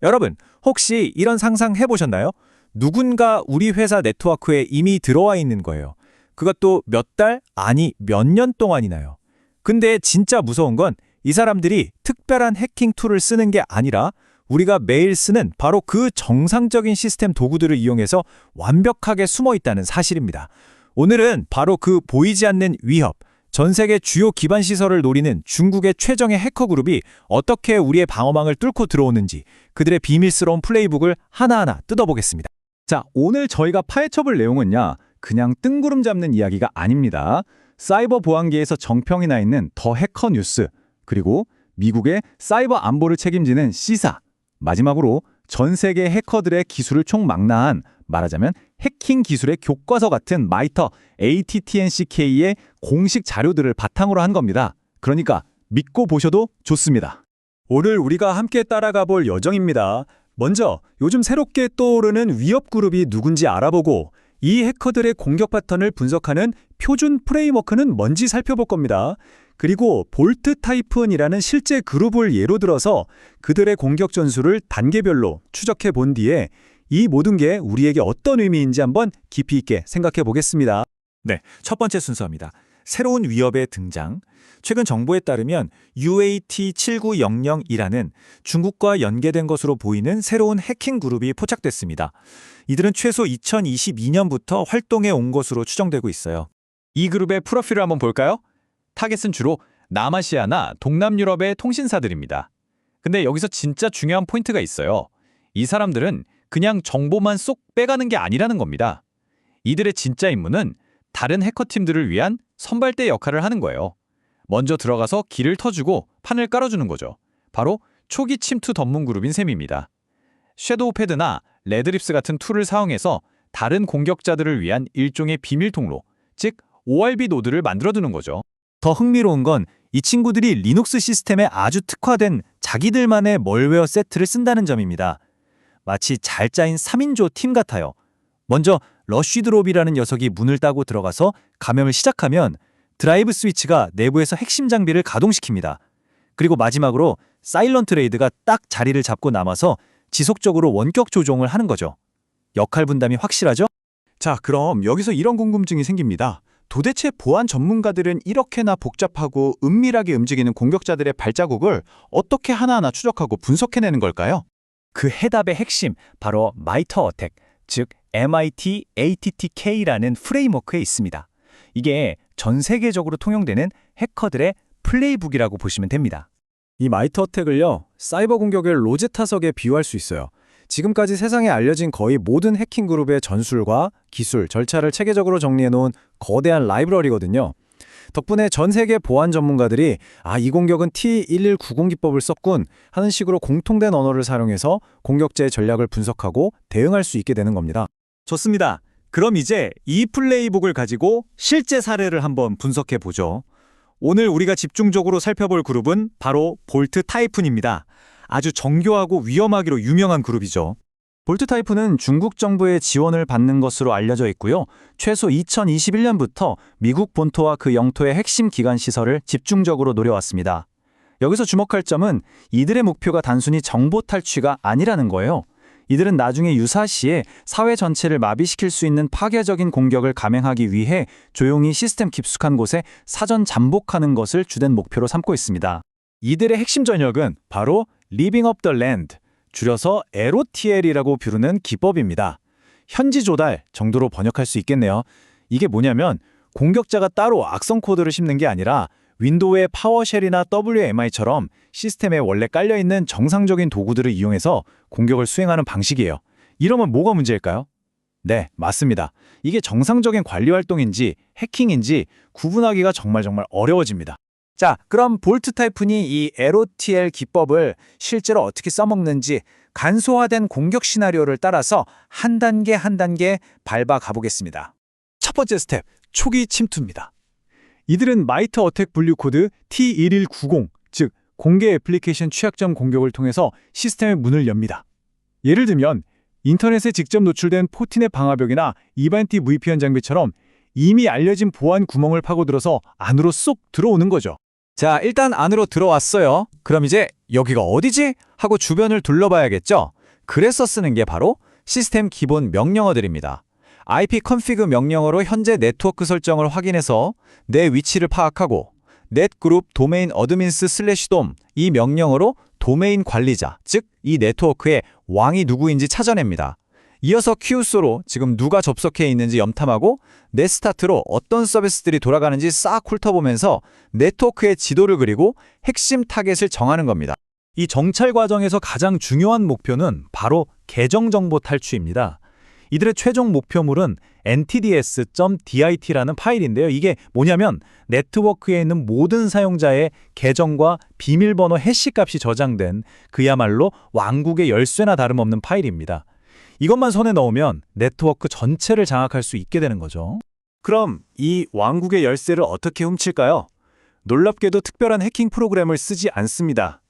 여러분, 혹시 이런 상상 해보셨나요? 누군가 우리 회사 네트워크에 이미 들어와 있는 거예요. 그것도 몇 달, 아니 몇 년 동안이나요. 근데 진짜 무서운 건 이 사람들이 특별한 해킹 툴을 쓰는 게 아니라 우리가 매일 쓰는 바로 그 정상적인 시스템 도구들을 이용해서 완벽하게 숨어 있다는 사실입니다. 오늘은 바로 그 보이지 않는 위협, 전 세계 주요 기반 시설을 노리는 중국의 최정예 해커 그룹이 어떻게 우리의 방어망을 뚫고 들어오는지 그들의 비밀스러운 플레이북을 하나하나 뜯어보겠습니다. 자, 오늘 저희가 파헤쳐볼 내용은요, 그냥 뜬구름 잡는 이야기가 아닙니다. 사이버 보안계에서 정평이 나 있는 더 해커 뉴스, 그리고 미국의 사이버 안보를 책임지는 C사, 마지막으로 전 세계 해커들의 기술을 총망라한 말하자면 해킹 기술의 교과서 같은 마이터 ATT&CK의 공식 자료들을 바탕으로 한 겁니다. 그러니까 믿고 보셔도 좋습니다. 오늘 우리가 함께 따라가 볼 여정입니다. 먼저 요즘 새롭게 떠오르는 위협 그룹이 누군지 알아보고 이 해커들의 공격 패턴을 분석하는 표준 프레임워크는 뭔지 살펴볼 겁니다. 그리고 볼트 타이푼이라는 실제 그룹을 예로 들어서 그들의 공격 전술을 단계별로 추적해 본 뒤에 이 모든 게 우리에게 어떤 의미인지 한번 깊이 있게 생각해 보겠습니다. 네, 첫 번째 순서입니다. 새로운 위협의 등장. 최근 정보에 따르면 UAT7900이라는 중국과 연계된 것으로 보이는 새로운 해킹 그룹이 포착됐습니다. 이들은 최소 2022년부터 활동해 온 것으로 추정되고 있어요. 이 그룹의 프로필을 한번 볼까요? 타겟은 주로 남아시아나 동남유럽의 통신사들입니다. 근데 여기서 진짜 중요한 포인트가 있어요. 이 사람들은 그냥 정보만 쏙 빼가는 게 아니라는 겁니다. 이들의 진짜 임무는 다른 해커팀들을 위한 선발대 역할을 하는 거예요. 먼저 들어가서 길을 터주고 판을 깔아주는 거죠. 바로 초기 침투 전문 그룹인 셈입니다. 섀도우 패드나 레드립스 같은 툴을 사용해서 다른 공격자들을 위한 일종의 비밀 통로, 즉 ORB 노드를 만들어두는 거죠. 더 흥미로운 건 이 친구들이 리눅스 시스템에 아주 특화된 자기들만의 멀웨어 세트를 쓴다는 점입니다. 마치 잘 짜인 3인조 팀 같아요. 먼저 러쉬드롭이라는 녀석이 문을 따고 들어가서 감염을 시작하면 드라이브 스위치가 내부에서 핵심 장비를 가동시킵니다. 그리고 마지막으로 사일런트 레이드가 딱 자리를 잡고 남아서 지속적으로 원격 조종을 하는 거죠. 역할 분담이 확실하죠? 자, 그럼 여기서 이런 궁금증이 생깁니다. 도대체 보안 전문가들은 이렇게나 복잡하고 은밀하게 움직이는 공격자들의 발자국을 어떻게 하나하나 추적하고 분석해내는 걸까요? 그 해답의 핵심, 바로 마이터 어택, 즉 MIT ATT&K라는 프레임워크에 있습니다. 이게 전 세계적으로 통용되는 해커들의 플레이북이라고 보시면 됩니다. 이 마이터 어택을요, 사이버 공격의 로제타석에 비유할 수 있어요. 지금까지 세상에 알려진 거의 모든 해킹 그룹의 전술과 기술, 절차를 체계적으로 정리해놓은 거대한 라이브러리거든요. 덕분에 전 세계 보안 전문가들이 이 공격은 T1190 기법을 썼군 하는 식으로 공통된 언어를 사용해서 공격자의 전략을 분석하고 대응할 수 있게 되는 겁니다. 좋습니다. 그럼 이제 이 플레이북을 가지고 실제 사례를 한번 분석해 보죠. 오늘 우리가 집중적으로 살펴볼 그룹은 바로 볼트 타이푼입니다. 아주 정교하고 위험하기로 유명한 그룹이죠. 볼트 타이푼은 중국 정부의 지원을 받는 것으로 알려져 있고요. 최소 2021년부터 미국 본토와 그 영토의 핵심 기관 시설을 집중적으로 노려왔습니다. 여기서 주목할 점은 이들의 목표가 단순히 정보 탈취가 아니라는 거예요. 이들은 나중에 유사시에 사회 전체를 마비시킬 수 있는 파괴적인 공격을 감행하기 위해 조용히 시스템 깊숙한 곳에 사전 잠복하는 것을 주된 목표로 삼고 있습니다. 이들의 핵심 전역은 바로 Living Up the Land, 줄여서 LOTL이라고 부르는 기법입니다. 현지 조달 정도로 번역할 수 있겠네요. 이게 뭐냐면 공격자가 따로 악성 코드를 씹는 게 아니라 윈도우의 파워쉘이나 WMI처럼 시스템에 원래 깔려있는 정상적인 도구들을 이용해서 공격을 수행하는 방식이에요. 이러면 뭐가 문제일까요? 네, 맞습니다. 이게 정상적인 관리 활동인지 해킹인지 구분하기가 정말 어려워집니다. 자, 그럼 볼트 타이푼이 이 LOTL 기법을 실제로 어떻게 써먹는지 간소화된 공격 시나리오를 따라서 한 단계 한 단계 밟아 가보겠습니다. 첫 번째 스텝, 초기 침투입니다. 이들은 마이터 어택 분류 코드 T1190, 즉 공개 애플리케이션 취약점 공격을 통해서 시스템의 문을 엽니다. 예를 들면 인터넷에 직접 노출된 포티넷 방화벽이나 이반티 VPN 장비처럼 이미 알려진 보안 구멍을 파고들어서 안으로 쏙 들어오는 거죠. 자, 일단 안으로 들어왔어요. 그럼 이제 여기가 어디지? 하고 주변을 둘러봐야겠죠? 그래서 쓰는 게 바로 시스템 기본 명령어들입니다. ipconfig 명령어로 현재 네트워크 설정을 확인해서 내 위치를 파악하고 netgroup domain admins/dom 이 명령어로 도메인 관리자, 즉 이 네트워크의 왕이 누구인지 찾아냅니다. 이어서 qso로 지금 누가 접속해 있는지 염탐하고 net스타트로 어떤 서비스들이 돌아가는지 싹 훑어보면서 네트워크의 지도를 그리고 핵심 타겟을 정하는 겁니다. 이 정찰 과정에서 가장 중요한 목표는 바로 계정 정보 탈취입니다. 이들의 최종 목표물은 ntds.dit라는 파일인데요. 이게 뭐냐면 네트워크에 있는 모든 사용자의 계정과 비밀번호 해시값이 저장된 그야말로 왕국의 열쇠나 다름없는 파일입니다. 이것만 손에 넣으면 네트워크 전체를 장악할 수 있게 되는 거죠. 그럼 이 왕국의 열쇠를 어떻게 훔칠까요? 놀랍게도 특별한 해킹 프로그램을 쓰지 않습니다.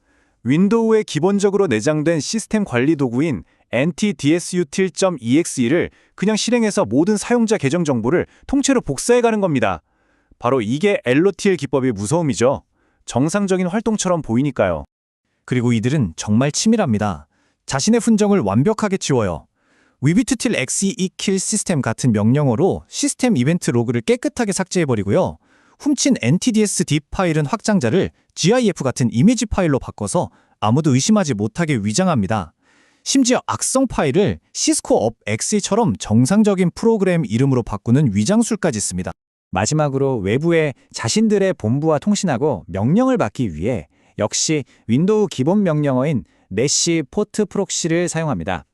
윈도우에 기본적으로 내장된 시스템 관리 도구인 ntdsutil.exe를 그냥 실행해서 모든 사용자 계정 정보를 통째로 복사해가는 겁니다. 바로 이게 LOTL 기법의 무서움이죠. 정상적인 활동처럼 보이니까요. 그리고 이들은 정말 치밀합니다. 자신의 훈정을 완벽하게 지워요. 위비트틸 xe kill 시스템 같은 명령어로 시스템 이벤트 로그를 깨끗하게 삭제해버리고요. 훔친 ntds-d 파일은 확장자를 gif 같은 이미지 파일로 바꿔서 아무도 의심하지 못하게 위장합니다. 심지어 악성 파일을 시스코 업 XE처럼 정상적인 프로그램 이름으로 바꾸는 위장술까지 씁니다. 마지막으로 외부에 자신들의 본부와 통신하고 명령을 받기 위해 역시 윈도우 기본 명령어인 내시 포트 프록시를 사용합니다.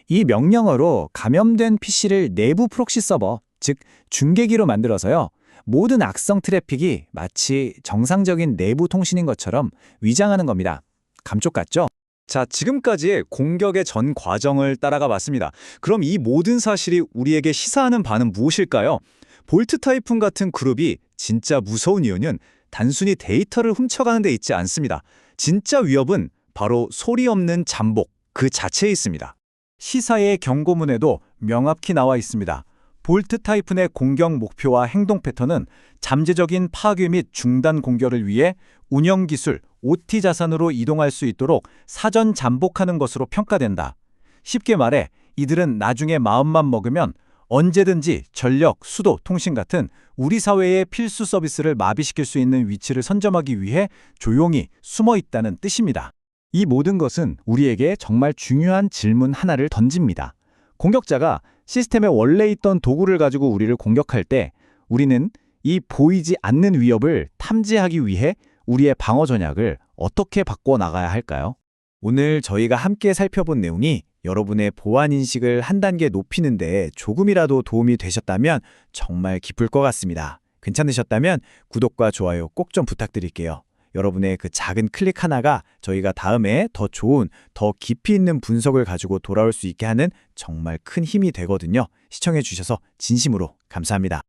이 명령어로 감염된 PC를 내부 프록시 서버, 즉 중계기로 만들어서요. 모든 악성 트래픽이 마치 정상적인 내부 통신인 것처럼 위장하는 겁니다. 감쪽 같죠? 자, 지금까지의 공격의 전 과정을 따라가 봤습니다. 그럼 이 모든 사실이 우리에게 시사하는 바는 무엇일까요? 볼트 타이푼 같은 그룹이 진짜 무서운 이유는 단순히 데이터를 훔쳐가는 데 있지 않습니다. 진짜 위협은 바로 소리 없는 잠복 그 자체에 있습니다. 시사의 경고문에도 명확히 나와 있습니다. 볼트 타이푼의 공격 목표와 행동 패턴은 잠재적인 파괴 및 중단 공격을 위해 운영 기술, OT 자산으로 이동할 수 있도록 사전 잠복하는 것으로 평가된다. 쉽게 말해 이들은 나중에 마음만 먹으면 언제든지 전력, 수도, 통신 같은 우리 사회의 필수 서비스를 마비시킬 수 있는 위치를 선점하기 위해 조용히 숨어 있다는 뜻입니다. 이 모든 것은 우리에게 정말 중요한 질문 하나를 던집니다. 공격자가 시스템에 원래 있던 도구를 가지고 우리를 공격할 때 우리는 이 보이지 않는 위협을 탐지하기 위해 우리의 방어 전략을 어떻게 바꿔나가야 할까요? 오늘 저희가 함께 살펴본 내용이 여러분의 보안 인식을 한 단계 높이는 데 조금이라도 도움이 되셨다면 정말 기쁠 것 같습니다. 괜찮으셨다면 구독과 좋아요 꼭 좀 부탁드릴게요. 여러분의 그 작은 클릭 하나가 저희가 다음에 더 좋은, 더 깊이 있는 분석을 가지고 돌아올 수 있게 하는 정말 큰 힘이 되거든요. 시청해 주셔서 진심으로 감사합니다.